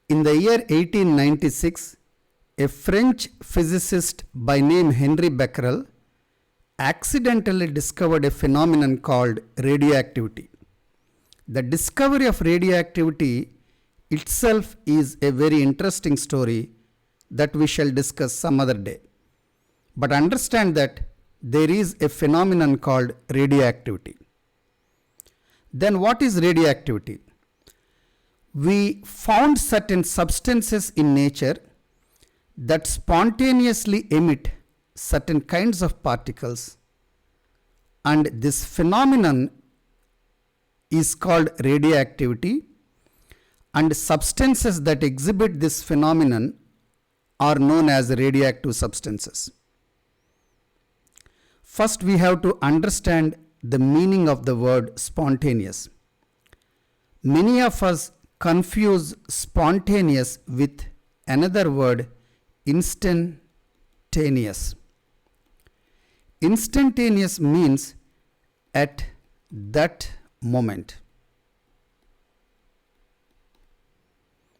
In the year 1896, a French physicist by name Henri Becquerel accidentally discovered a phenomenon called radioactivity. The discovery of radioactivity itself is a very interesting story that we shall discuss some other day. But understand that there is a phenomenon called radioactivity. Then what is radioactivity? We found certain substances in nature that spontaneously emit certain kinds of particles, and this phenomenon is called radioactivity, and substances that exhibit this phenomenon are known as radioactive substances. First, we have to understand the meaning of the word spontaneous. Many of us confuse spontaneous with another word, instantaneous. Instantaneous means at that moment.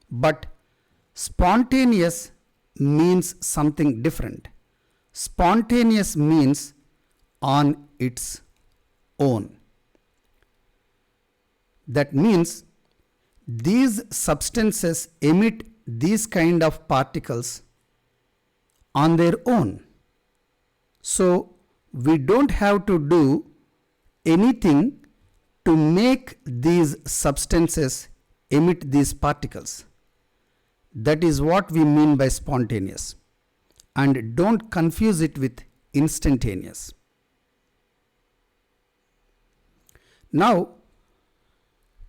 But spontaneous means something different. Spontaneous means on its own. That means these substances emit these kind of particles on their own. So we don't have to do anything to make these substances emit these particles. That is what we mean by spontaneous. And don't confuse it with instantaneous. Now,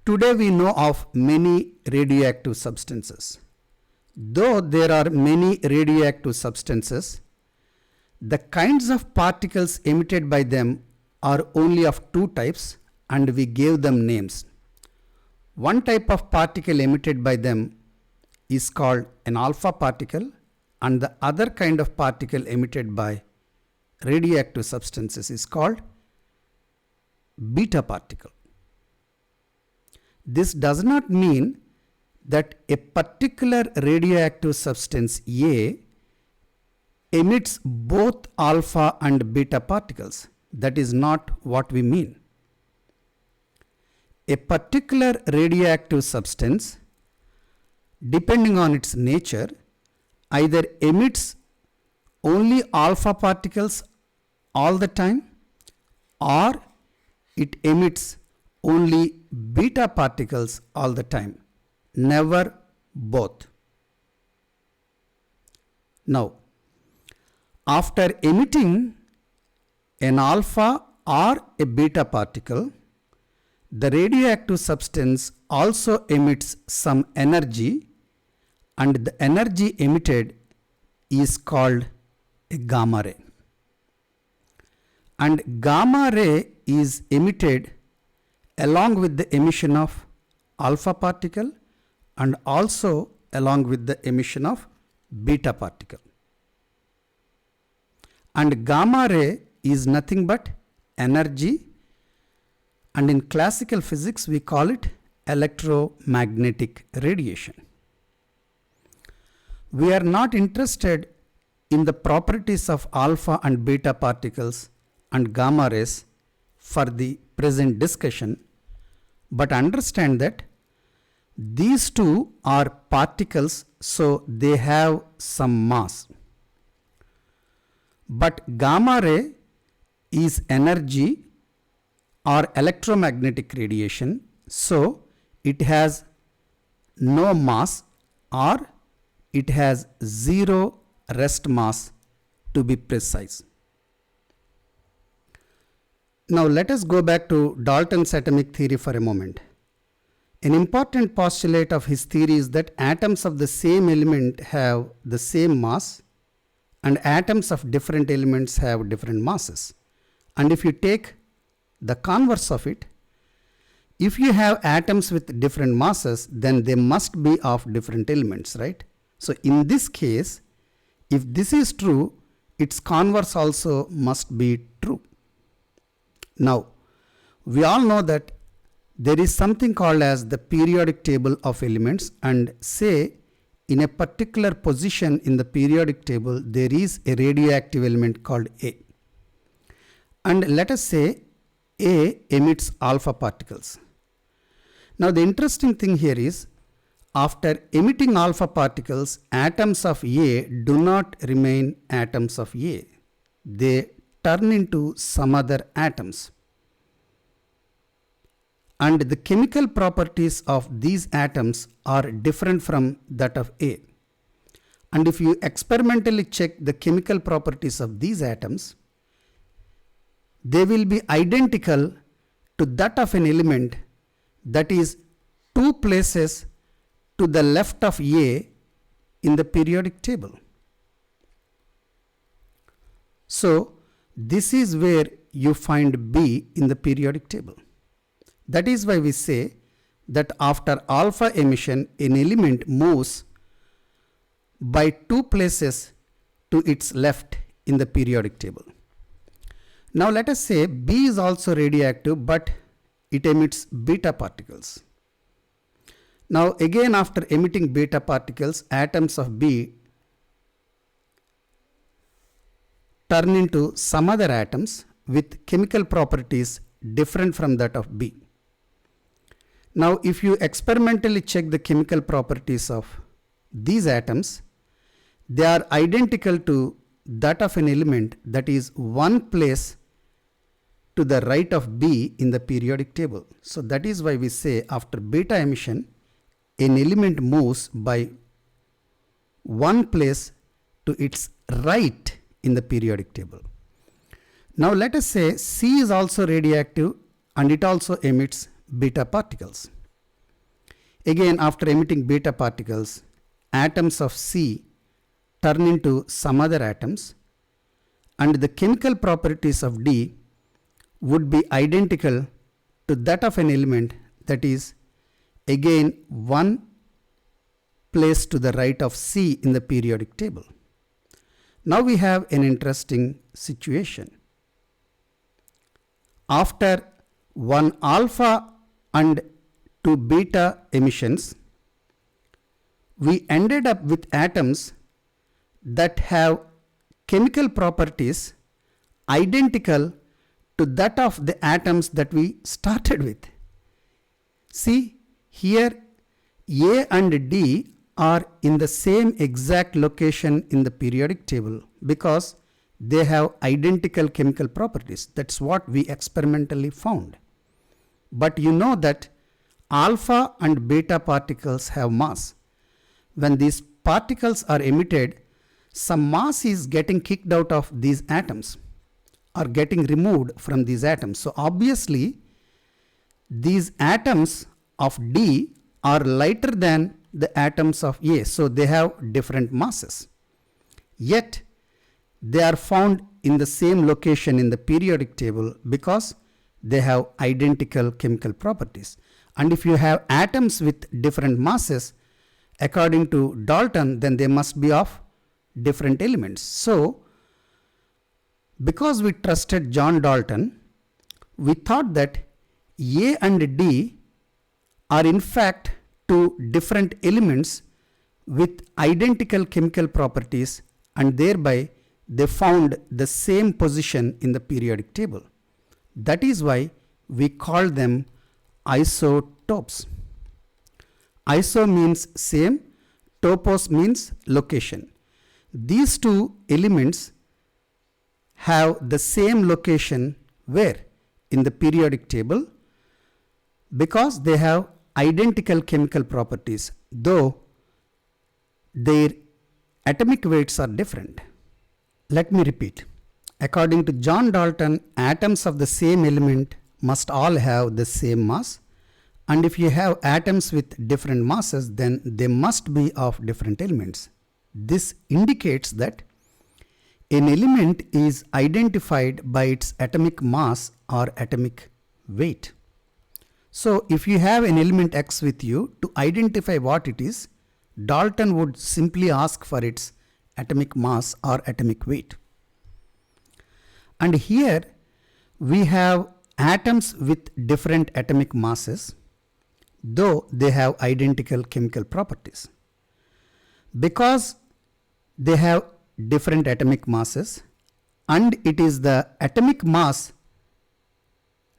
today we know of many radioactive substances. Though there are many radioactive substances, the kinds of particles emitted by them are only of two types, and we gave them names. One type of particle emitted by them is called an alpha particle, and the other kind of particle emitted by radioactive substances is called beta particle. This does not mean that a particular radioactive substance A emits both alpha and beta particles. That is not what we mean. A particular radioactive substance, depending on its nature, either emits only alpha particles all the time, or it emits only beta particles all the time, never both. Now, after emitting an alpha or a beta particle, the radioactive substance also emits some energy, and the energy emitted is called a gamma ray. And gamma ray is emitted along with the emission of alpha particle and also along with the emission of beta particle. And gamma ray is nothing but energy, and in classical physics we call it electromagnetic radiation. We are not interested in the properties of alpha and beta particles and gamma rays for the present discussion, but understand that these two are particles, so they have some mass. But gamma ray is energy or electromagnetic radiation, so it has no mass, or it has zero rest mass, to be precise. Now let us go back to Dalton's atomic theory for a moment. An important postulate of his theory is that atoms of the same element have the same mass, and atoms of different elements have different masses. And if you take the converse of it, if you have atoms with different masses, then they must be of different elements, right? So in this case, if this is true, its converse also must be true. Now, we all know that there is something called as the periodic table of elements, and say in a particular position in the periodic table there is a radioactive element called A. And let us say A emits alpha particles. Now the interesting thing here is, after emitting alpha particles, atoms of A do not remain atoms of A. They turn into some other atoms. And the chemical properties of these atoms are different from that of A. And if you experimentally check the chemical properties of these atoms, they will be identical to that of an element that is 2 places to the left of A in the periodic table. So this is where you find B in the periodic table. That is why we say that after alpha emission, an element moves by 2 places to its left in the periodic table. Now let us say B is also radioactive, but it emits beta particles. Now again, after emitting beta particles, atoms of B turn into some other atoms with chemical properties different from that of B. Now if you experimentally check the chemical properties of these atoms, they are identical to that of an element that is 1 place to the right of B in the periodic table. So that is why we say after beta emission, an element moves by 1 place to its right in the periodic table. Now let us say C is also radioactive and it also emits beta particles. Again, after emitting beta particles, atoms of C turn into some other atoms, and the chemical properties of D would be identical to that of an element that is again 1 place to the right of C in the periodic table. Now we have an interesting situation. After 1 alpha and 2 beta emissions, we ended up with atoms that have chemical properties identical to that of the atoms that we started with. See, here A and D are in the same exact location in the periodic table because they have identical chemical properties. That's what we experimentally found. But you know that alpha and beta particles have mass. When these particles are emitted, some mass is getting kicked out of these atoms or getting removed from these atoms. So obviously these atoms of D are lighter than the atoms of A. So they have different masses. Yet they are found in the same location in the periodic table because they have identical chemical properties. And if you have atoms with different masses, according to Dalton, then they must be of different elements. So because we trusted John Dalton, we thought that A and D are in fact 2 different elements with identical chemical properties, and thereby they found the same position in the periodic table. That is why we call them isotopes. Iso means same, topos means location. These 2 elements have the same location where? In the periodic table, because they have identical chemical properties, though their atomic weights are different. Let me repeat. According to John Dalton, atoms of the same element must all have the same mass, and if you have atoms with different masses, then they must be of different elements. This indicates that an element is identified by its atomic mass or atomic weight. So if you have an element X with you, to identify what it is, Dalton would simply ask for its atomic mass or atomic weight. And here we have atoms with different atomic masses, though they have identical chemical properties. Because they have different atomic masses, and it is the atomic mass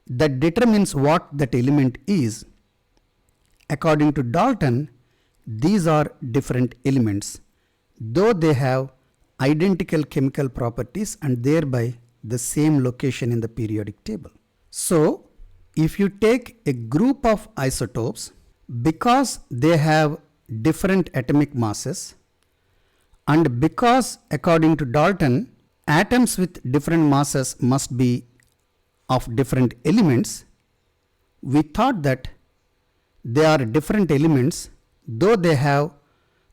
that determines what that element is. According to Dalton, these are different elements, though they have identical chemical properties and thereby the same location in the periodic table. So, if you take a group of isotopes, because they have different atomic masses, and because according to Dalton, atoms with different masses must be of different elements, we thought that they are different elements, though they have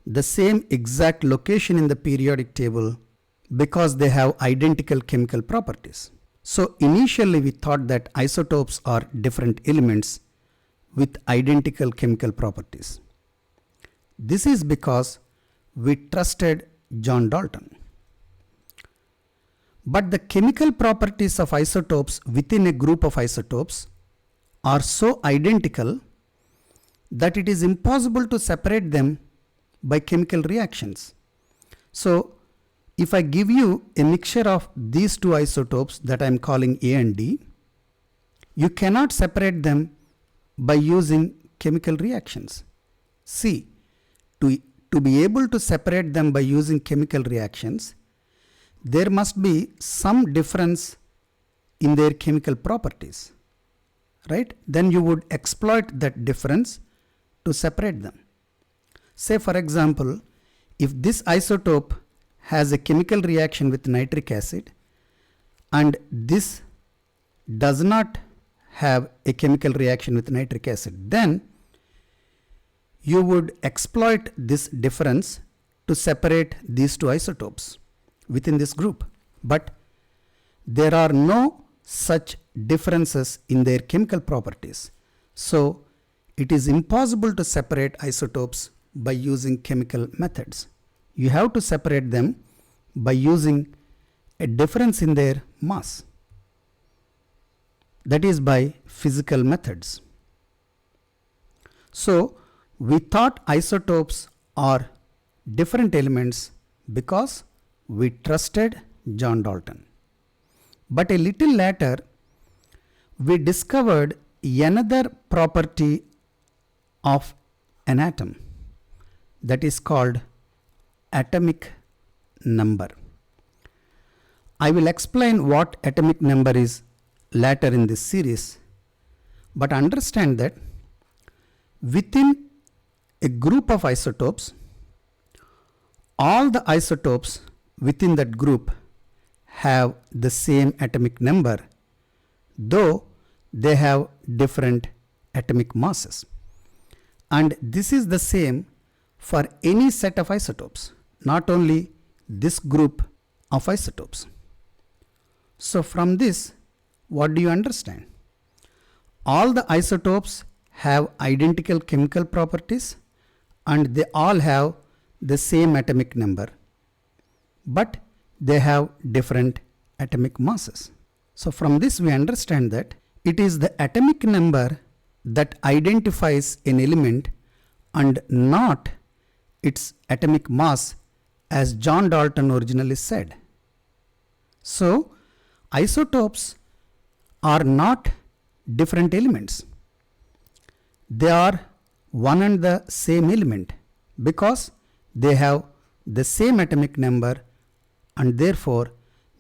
the same exact location in the periodic table because they have identical chemical properties. So initially we thought that isotopes are different elements with identical chemical properties. This is because we trusted John Dalton. But the chemical properties of isotopes within a group of isotopes are so identical that it is impossible to separate them by chemical reactions. So, if I give you a mixture of these two isotopes that I am calling A and D, you cannot separate them by using chemical reactions. See, to be able to separate them by using chemical reactions, there must be some difference in their chemical properties, right? Then you would exploit that difference to separate them. Say for example, if this isotope has a chemical reaction with nitric acid and this does not have a chemical reaction with nitric acid, then you would exploit this difference to separate these two isotopes within this group. But there are no such differences in their chemical properties. So it is impossible to separate isotopes by using chemical methods. You have to separate them by using a difference in their mass. That is by physical methods. So we thought isotopes are different elements because we trusted John Dalton. But a little later, we discovered another property of an atom that is called atomic number. I will explain what atomic number is later in this series, but understand that within a group of isotopes, all the isotopes within that group have the same atomic number, though they have different atomic masses. And this is the same for any set of isotopes, not only this group of isotopes. So from this, what do you understand? All the isotopes have identical chemical properties and they all have the same atomic number, but they have different atomic masses. So from this we understand that it is the atomic number that identifies an element and not its atomic mass, as John Dalton originally said. So isotopes are not different elements. They are one and the same element because they have the same atomic number and therefore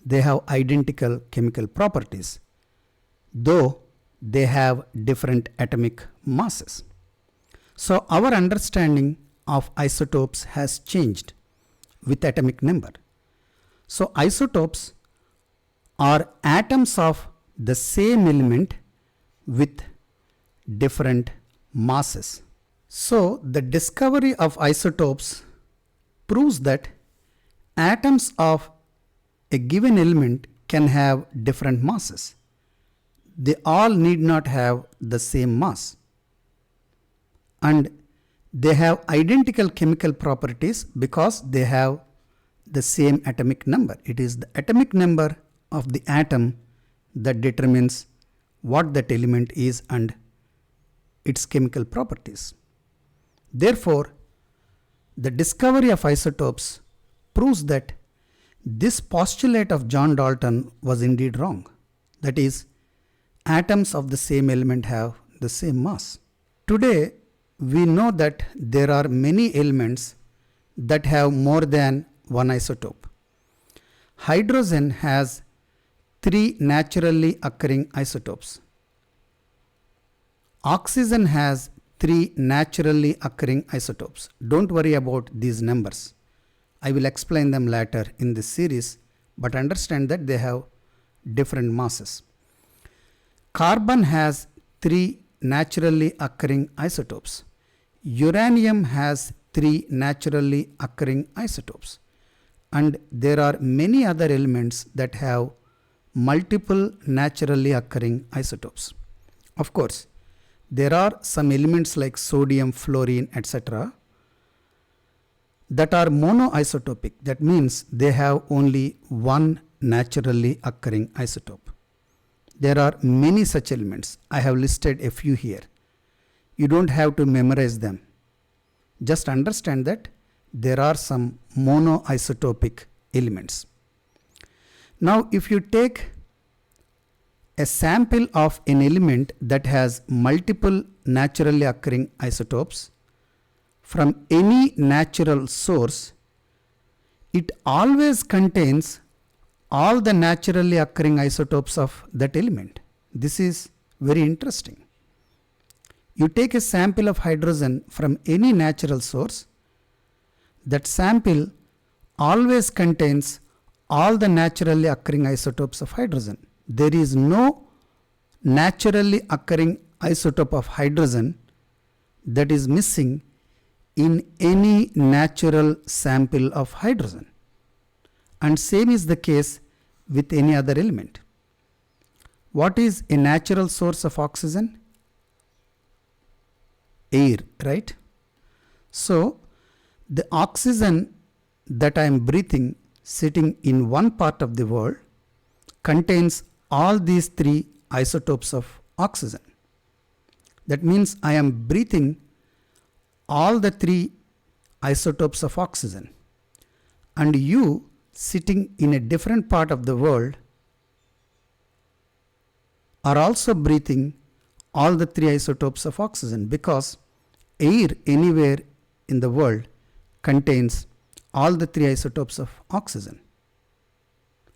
they have identical chemical properties, though they have different atomic masses. So our understanding of isotopes has changed with atomic number. So isotopes are atoms of the same element with different masses. So the discovery of isotopes proves that atoms of a given element can have different masses. They all need not have the same mass. And they have identical chemical properties because they have the same atomic number. It is the atomic number of the atom that determines what that element is and its chemical properties. Therefore, The discovery of isotopes proves that this postulate of John Dalton was indeed wrong. That is, atoms of the same element have the same mass. Today, we know that there are many elements that have more than one isotope. Hydrogen has 3 naturally occurring isotopes. Oxygen has 3 naturally occurring isotopes. Don't worry about these numbers. I will explain them later in this series, but understand that they have different masses. Carbon has 3 naturally occurring isotopes. Uranium has 3 naturally occurring isotopes. And there are many other elements that have multiple naturally occurring isotopes. Of course, there are some elements like sodium, fluorine, etc. that are monoisotopic. That means they have only one naturally occurring isotope. There are many such elements. I have listed a few here. You don't have to memorize them. Just understand that there are some monoisotopic elements. Now, if you take a sample of an element that has multiple naturally occurring isotopes from any natural source, it always contains all the naturally occurring isotopes of that element. This is very interesting. You take a sample of hydrogen from any natural source, that sample always contains all the naturally occurring isotopes of hydrogen. There is no naturally occurring isotope of hydrogen that is missing in any natural sample of hydrogen. And same is the case with any other element. What is a natural source of oxygen? Air, right? So, the oxygen that I am breathing sitting in one part of the world contains all these 3 isotopes of oxygen. That means I am breathing all the 3 isotopes of oxygen. And you sitting in a different part of the world are also breathing all the 3 isotopes of oxygen, because air anywhere in the world contains all the 3 isotopes of oxygen.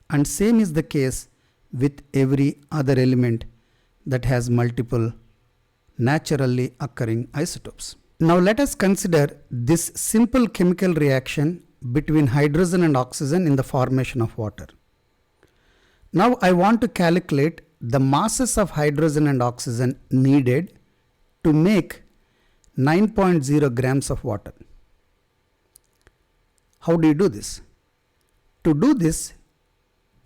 And same is the case with every other element that has multiple naturally occurring isotopes. Now let us consider this simple chemical reaction between hydrogen and oxygen in the formation of water. Now I want to calculate the masses of hydrogen and oxygen needed to make 9.0 grams of water. How do you do this? To do this,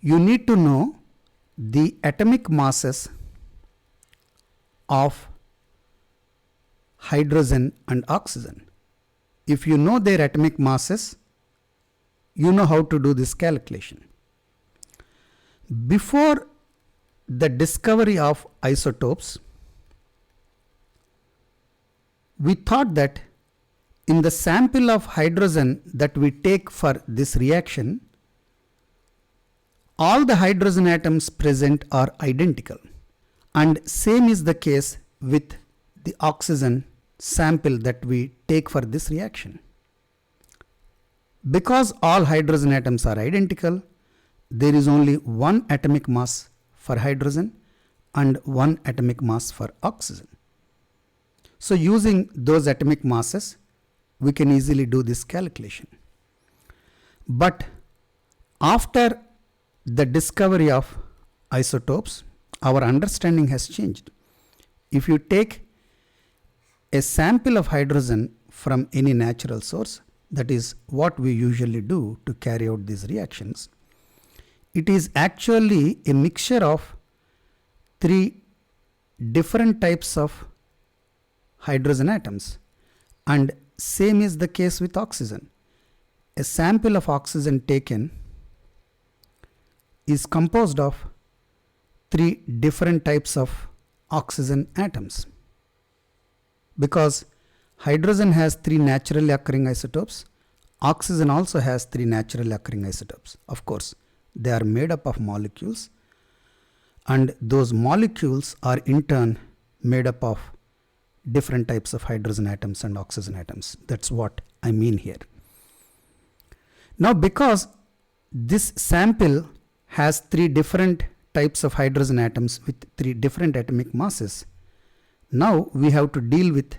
you need to know the atomic masses of hydrogen and oxygen. If you know their atomic masses, you know how to do this calculation. Before the discovery of isotopes, we thought that in the sample of hydrogen that we take for this reaction, all the hydrogen atoms present are identical, and same is the case with the oxygen sample that we take for this reaction. Because all hydrogen atoms are identical, there is only one atomic mass for hydrogen and one atomic mass for oxygen. So using those atomic masses, we can easily do this calculation. But after the discovery of isotopes, our understanding has changed. If you take a sample of hydrogen from any natural source, that is what we usually do to carry out these reactions, it is actually a mixture of 3 different types of hydrogen atoms, and same is the case with oxygen. A sample of oxygen taken is composed of 3 different types of oxygen atoms, because Hydrogen has 3 naturally occurring isotopes. Oxygen also has 3 naturally occurring isotopes. Of course, they are made up of molecules, and those molecules are in turn made up of different types of hydrogen atoms and oxygen atoms. That's what I mean here. Now, because this sample has 3 different types of hydrogen atoms with 3 different atomic masses, now we have to deal with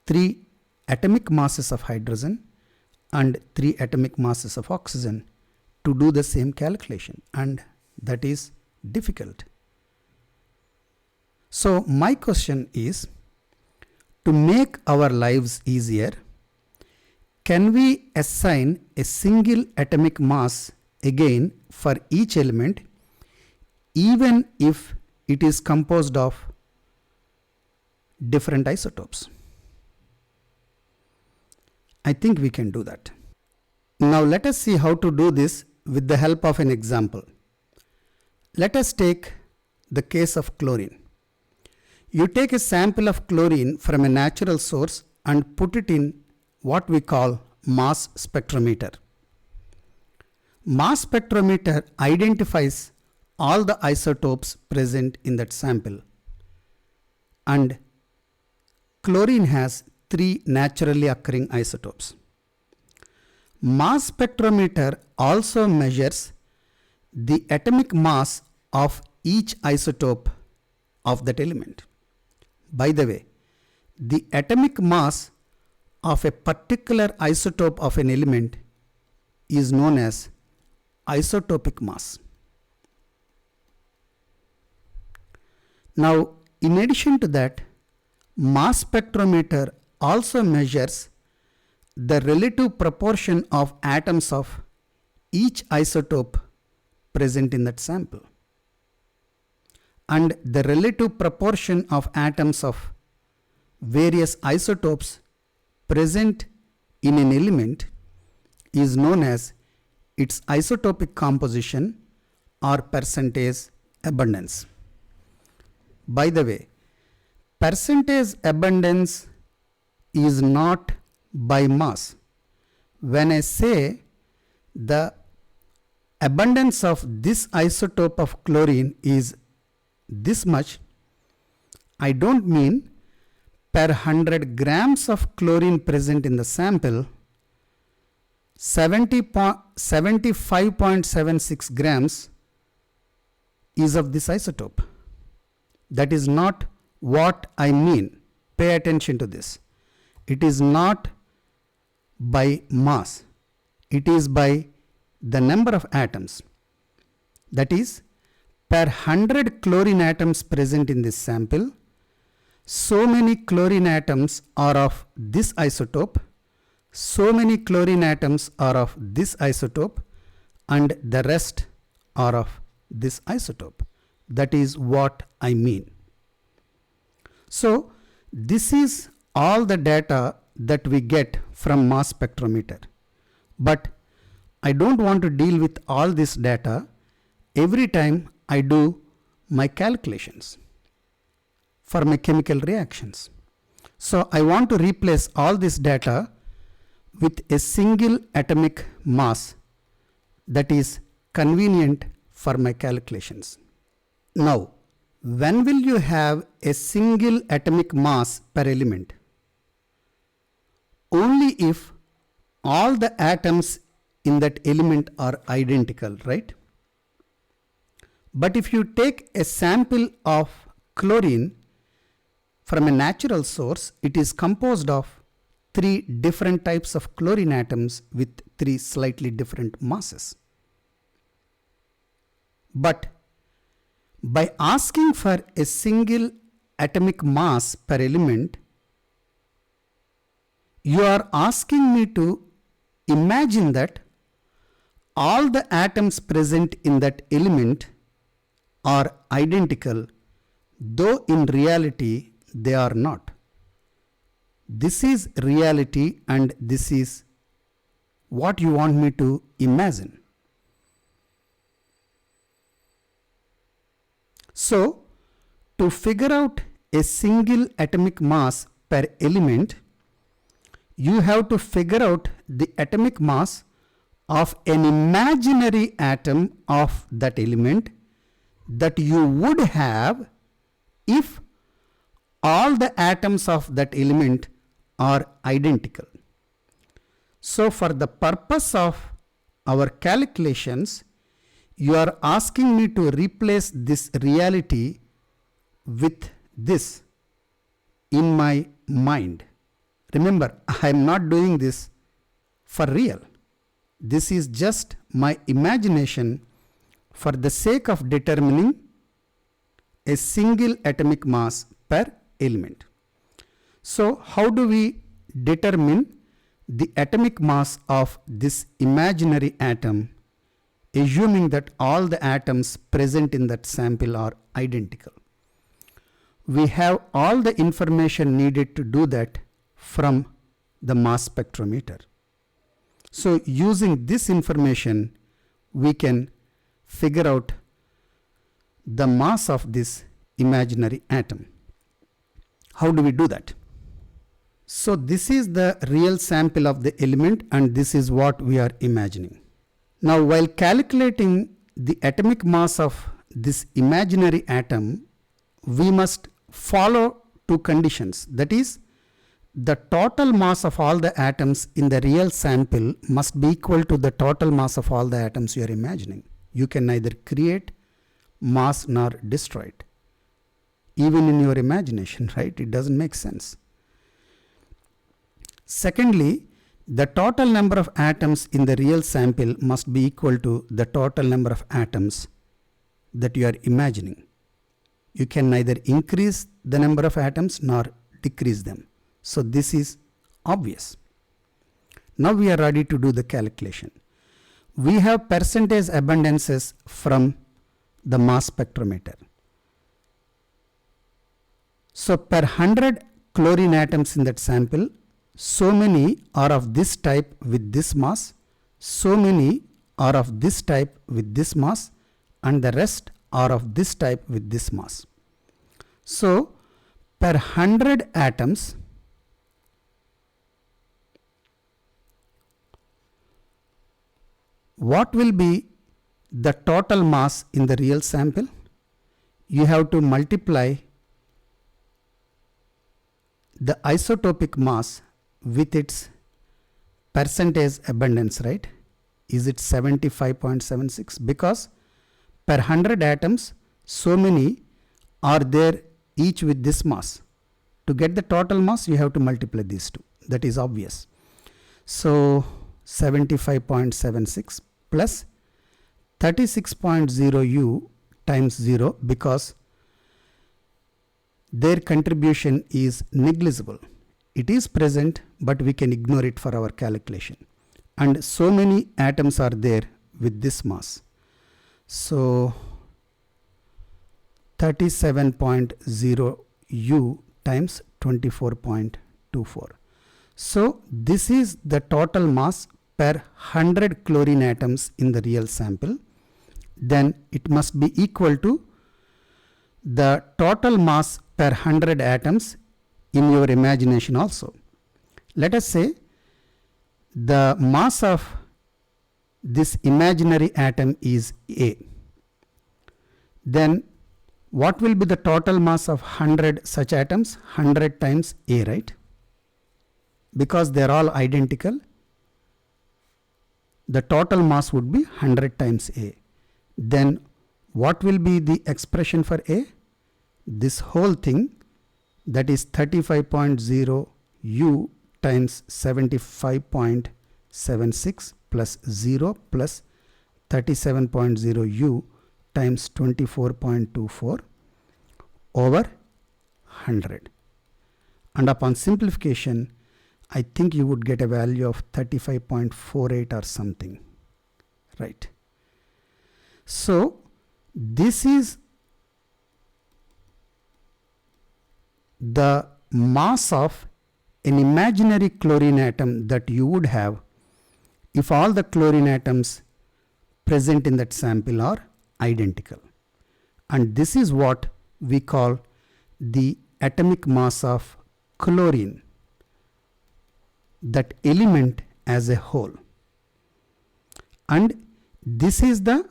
3 atomic masses of hydrogen and 3 atomic masses of oxygen to do the same calculation, and that is difficult. So my question is, to make our lives easier, can we assign a single atomic mass again for each element, even if it is composed of different isotopes? I think we can do that. Now let us see how to do this with the help of an example. Let us take the case of chlorine. You take a sample of chlorine from a natural source and put it in what we call mass spectrometer. Mass spectrometer identifies all the isotopes present in that sample, and chlorine has 3 naturally occurring isotopes. Mass spectrometer also measures the atomic mass of each isotope of that element. By the way, the atomic mass of a particular isotope of an element is known as isotopic mass. Now, in addition to that, mass spectrometer also measures the relative proportion of atoms of each isotope present in that sample, and the relative proportion of atoms of various isotopes present in an element is known as its isotopic composition or percentage abundance. By the way, percentage abundance is not by mass. When I say the abundance of this isotope of chlorine is this much, I don't mean per 100 grams of chlorine present in the sample, 75.76 grams is of this isotope. That is not what I mean. Pay attention to this. It is not by mass. It is by the number of atoms. That is, per 100 chlorine atoms present in this sample, so many chlorine atoms are of this isotope, so many chlorine atoms are of this isotope, and the rest are of this isotope. That is what I mean. So this is all the data that we get from mass spectrometer. But I don't want to deal with all this data every time I do my calculations for my chemical reactions. So I want to replace all this data with a single atomic mass that is convenient for my calculations. Now, when will you have a single atomic mass per element? Only if all the atoms in that element are identical, right? But if you take a sample of chlorine from a natural source, it is composed of 3 different types of chlorine atoms with 3 slightly different masses. But by asking for a single atomic mass per element, you are asking me to imagine that all the atoms present in that element are identical, though in reality they are not. This is reality, and this is what you want me to imagine. So, to figure out a single atomic mass per element, you have to figure out the atomic mass of an imaginary atom of that element that you would have if all the atoms of that element are identical. So for the purpose of our calculations, you are asking me to replace this reality with this in my mind. Remember, I am not doing this for real. This is just my imagination for the sake of determining a single atomic mass per element. So how do we determine the atomic mass of this imaginary atom, assuming that all the atoms present in that sample are identical? We have all the information needed to do that from the mass spectrometer. So using this information, we can figure out the mass of this imaginary atom. How do we do that? So this is the real sample of the element, and this is what we are imagining. Now, while calculating the atomic mass of this imaginary atom, we must follow two conditions. That is, the total mass of all the atoms in the real sample must be equal to the total mass of all the atoms you are imagining. You can neither create mass nor destroy it, even in your imagination, right? It doesn't make sense. Secondly, the total number of atoms in the real sample must be equal to the total number of atoms that you are imagining. You can neither increase the number of atoms nor decrease them. So this is obvious. Now we are ready to do the calculation. We have percentage abundances from the mass spectrometer. So per 100 chlorine atoms in that sample, so many are of this type with this mass, so many are of this type with this mass, and the rest are of this type with this mass. So per 100 atoms, what will be the total mass in the real sample? You have to multiply the isotopic mass with its percentage abundance, right? Is it 75.76? Because per 100 atoms, so many are there each with this mass. To get the total mass, you have to multiply these two. That is obvious. So 75.76 plus 36.0 U times 0, because their contribution is negligible. It is present, but we can ignore it for our calculation. And so many atoms are there with this mass. So 37.0 U times 24.24. So this is the total mass per 100 chlorine atoms in the real sample. Then it must be equal to the total mass per 100 atoms in your imagination also. Let us say the mass of this imaginary atom is A. Then what will be the total mass of 100 such atoms? 100 times A, right? Because they are all identical, the total mass would be 100 times A. Then what will be the expression for A? This whole thing, that is 35.0 U times 75.76 plus 0 plus 37.0 U times 24.24 over 100. And upon simplification, I think you would get a value of 35.48 or something, right? So this is the mass of an imaginary chlorine atom that you would have if all the chlorine atoms present in that sample are identical. And this is what we call the atomic mass of chlorine. that element as a whole. And this is the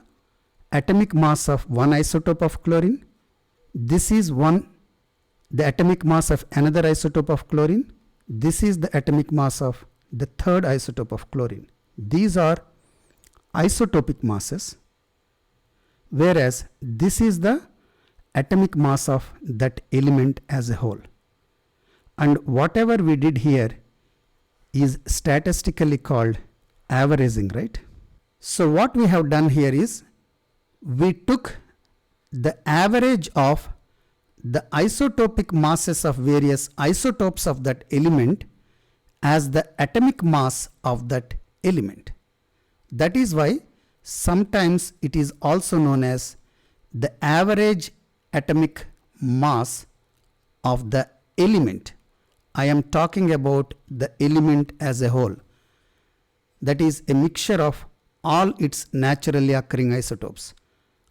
atomic mass of one isotope of chlorine. This is the atomic mass of another isotope of chlorine. This is the atomic mass of the third isotope of chlorine. These are isotopic masses, whereas this is the atomic mass of that element as a whole. And whatever we did here is statistically called averaging, right? So what we have done here is we took the average of the isotopic masses of various isotopes of that element as the atomic mass of that element. That is why sometimes it is also known as the average atomic mass of the element. I am talking about the element as a whole. That is a mixture of all its naturally occurring isotopes.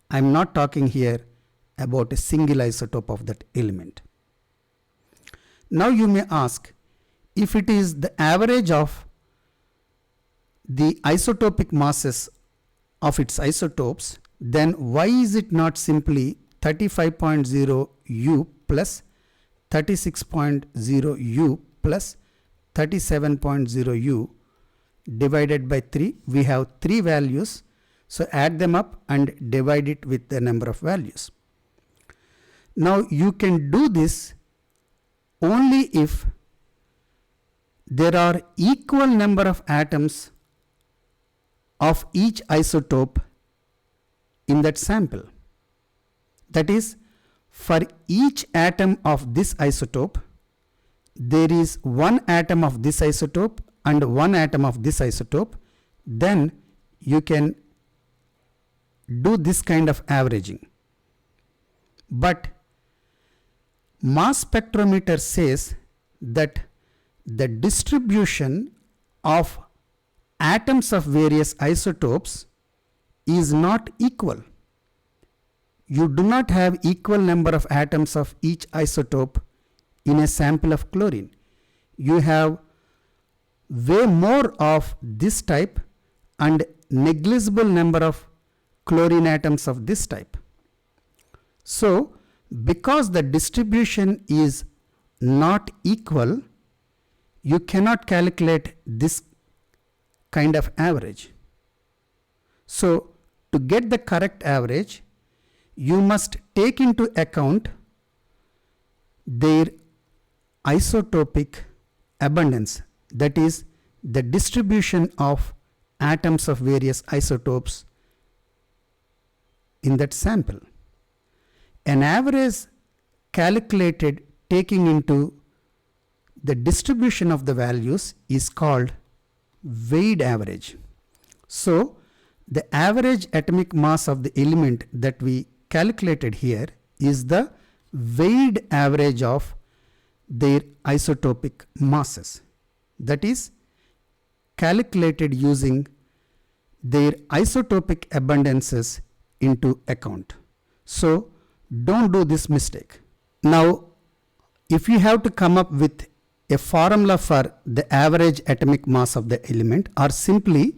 I am not talking here about a single isotope of that element. Now you may ask, if it is the average of the isotopic masses of its isotopes, then why is it not simply 35.0 U plus 36.0 U plus 37.0 U divided by 3? We have 3 values, so add them up and divide it with the number of values. Now you can do this only if there are equal number of atoms of each isotope in that sample. That is, for each atom of this isotope, there is one atom of this isotope and one atom of this isotope. Then you can do this kind of averaging. But mass spectrometer says that the distribution of atoms of various isotopes is not equal. You do not have equal number of atoms of each isotope in a sample of chlorine. You have way more of this type and negligible number of chlorine atoms of this type. So because the distribution is not equal, you cannot calculate this kind of average. So to get the correct average, you must take into account their isotopic abundance, that is the distribution of atoms of various isotopes in that sample. An average calculated taking into the distribution of the values is called weighted average. So the average atomic mass of the element that we calculated here is the weighted average of their isotopic masses. That is calculated using their isotopic abundances into account. So don't do this mistake. Now, if you have to come up with a formula for the average atomic mass of the element, or simply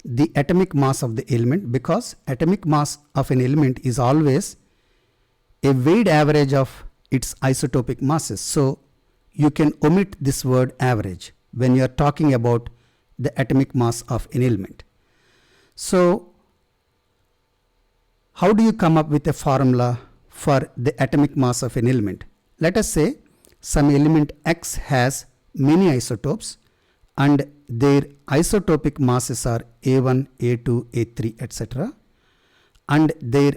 the atomic mass of the element, because atomic mass of an element is always a weighted average of its isotopic masses. So you can omit this word average when you are talking about the atomic mass of an element. So how do you come up with a formula for the atomic mass of an element? Let us say some element X has many isotopes and their isotopic masses are A1, A2, A3, etc. and their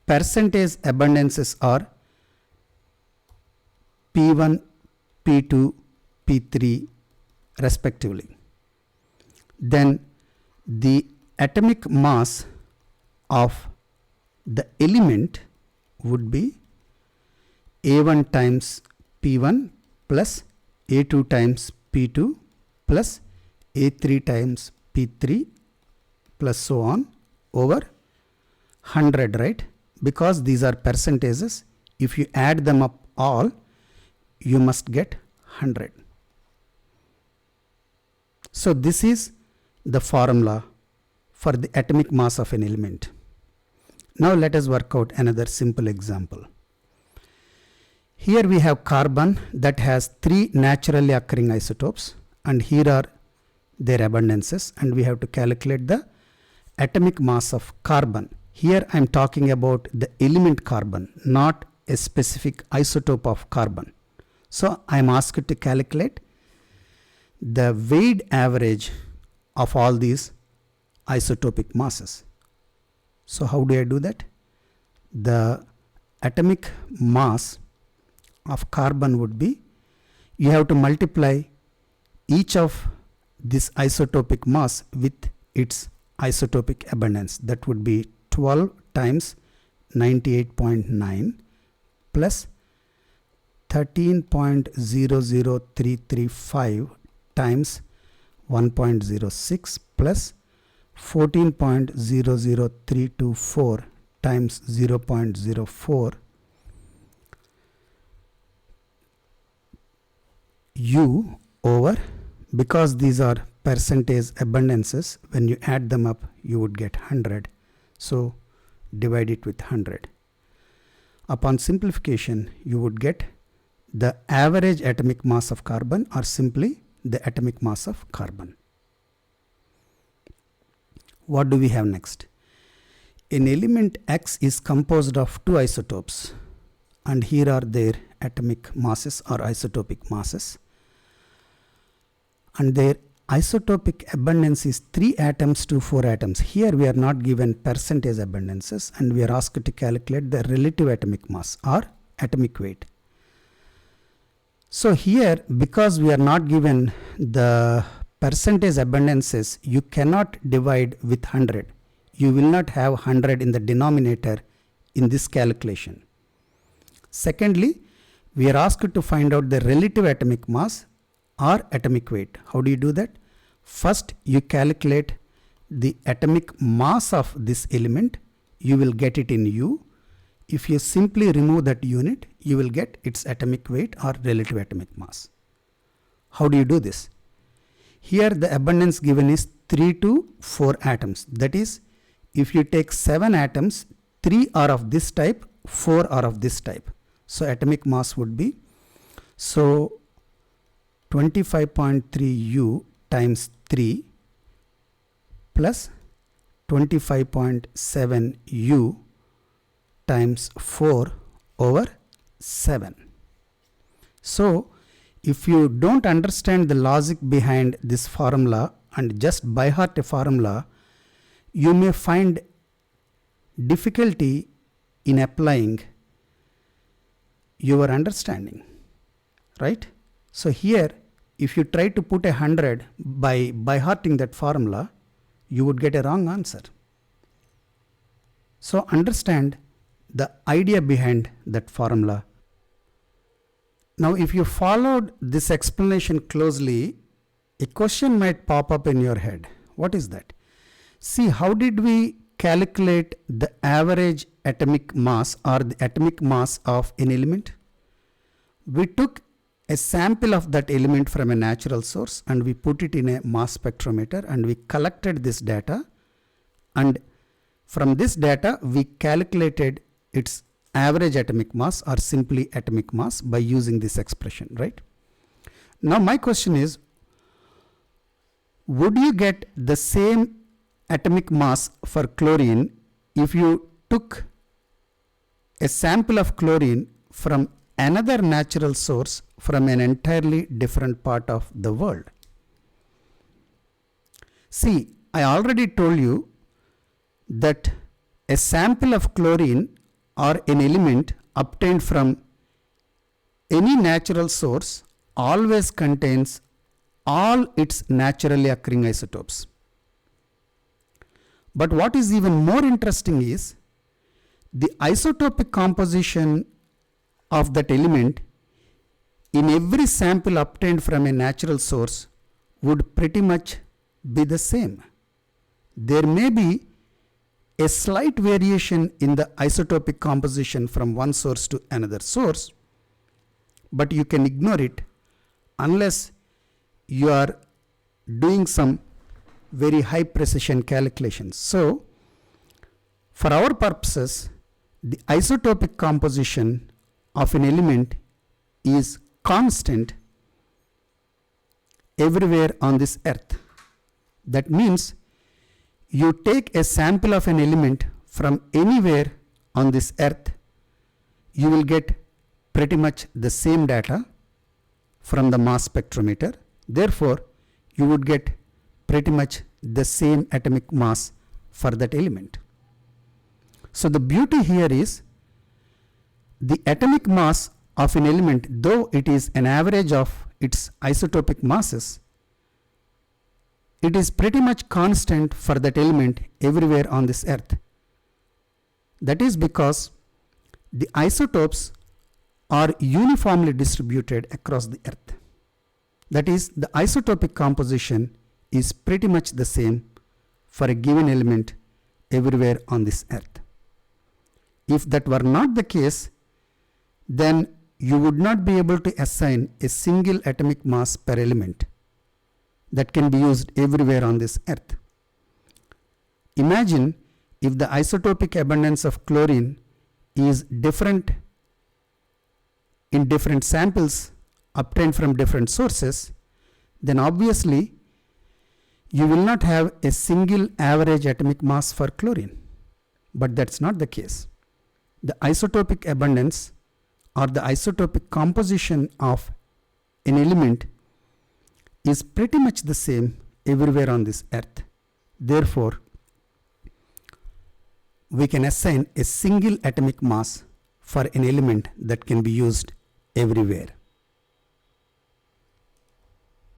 percentage abundances are P1, P2, P3 respectively. Then the atomic mass of the element would be A1 times P1 plus A2 times P2 plus A3 times P3 plus so on over 100, right? Because these are percentages, if you add them up all, you must get 100. So this is the formula for the atomic mass of an element. Now let us work out another simple example. Here we have carbon that has 3 naturally occurring isotopes, and here are their abundances, and we have to calculate the atomic mass of carbon. Here I am talking about the element carbon, not a specific isotope of carbon. So I am asked to calculate the weighted average of all these isotopic masses. So how do I do that? The atomic mass of carbon would be, you have to multiply each of this isotopic mass with its isotopic abundance. That would be 12 times 98.9 plus 13.00335 times 1.06 plus 14.00324 times 0.04 U over, because these are percentage abundances, when you add them up you would get 100. So divide it with 100. Upon simplification you would get the average atomic mass of carbon, or simply the atomic mass of carbon. What do we have next? An element X is composed of 2 isotopes, and here are their atomic masses or isotopic masses, and their isotopic abundance is 3 atoms to 4 atoms. Here we are not given percentage abundances, and we are asked to calculate the relative atomic mass or atomic weight. So here, because we are not given the percentage abundances, you cannot divide with 100. You will not have 100 in the denominator in this calculation. Secondly, we are asked to find out the relative atomic mass or atomic weight. How do you do that? First, you calculate the atomic mass of this element. You will get it in U. If you simply remove that unit, you will get its atomic weight or relative atomic mass. How do you do this? Here the abundance given is 3 to 4 atoms. That is, if you take 7 atoms, 3 are of this type, 4 are of this type. So atomic mass would be, so 25.3 U times 3 plus 25.7 U times 4 over 7. So if you don't understand the logic behind this formula and just by heart a formula, you may find difficulty in applying your understanding, right? So here, if you try to put 100 by hearting that formula, you would get a wrong answer. So understand the idea behind that formula. Now if you followed this explanation closely, a question might pop up in your head. What is that? See, how did we calculate the average atomic mass or the atomic mass of an element? We took a sample of that element from a natural source and we put it in a mass spectrometer and we collected this data, and from this data we calculated its average atomic mass or simply atomic mass by using this expression, right? Now my question is, would you get the same atomic mass for chlorine if you took a sample of chlorine from another natural source from an entirely different part of the world? See, I already told you that a sample of chlorine or an element obtained from any natural source always contains all its naturally occurring isotopes. But what is even more interesting is the isotopic composition of that element in every sample obtained from a natural source would pretty much be the same. There may be a slight variation in the isotopic composition from one source to another source, but you can ignore it unless you are doing some very high precision calculations. So, for our purposes, the isotopic composition of an element is constant everywhere on this earth. That means you take a sample of an element from anywhere on this earth, you will get pretty much the same data from the mass spectrometer. Therefore, you would get pretty much the same atomic mass for that element. So the beauty here is the atomic mass of an element, though it is an average of its isotopic masses, it is pretty much constant for that element everywhere on this earth. That is because the isotopes are uniformly distributed across the earth. That is, the isotopic composition is pretty much the same for a given element everywhere on this earth. If that were not the case, then you would not be able to assign a single atomic mass per element that can be used everywhere on this earth. Imagine if the isotopic abundance of chlorine is different in different samples obtained from different sources, then obviously you will not have a single average atomic mass for chlorine. But that's not the case. The isotopic abundance or the isotopic composition of an element is pretty much the same everywhere on this earth. Therefore, we can assign a single atomic mass for an element that can be used everywhere.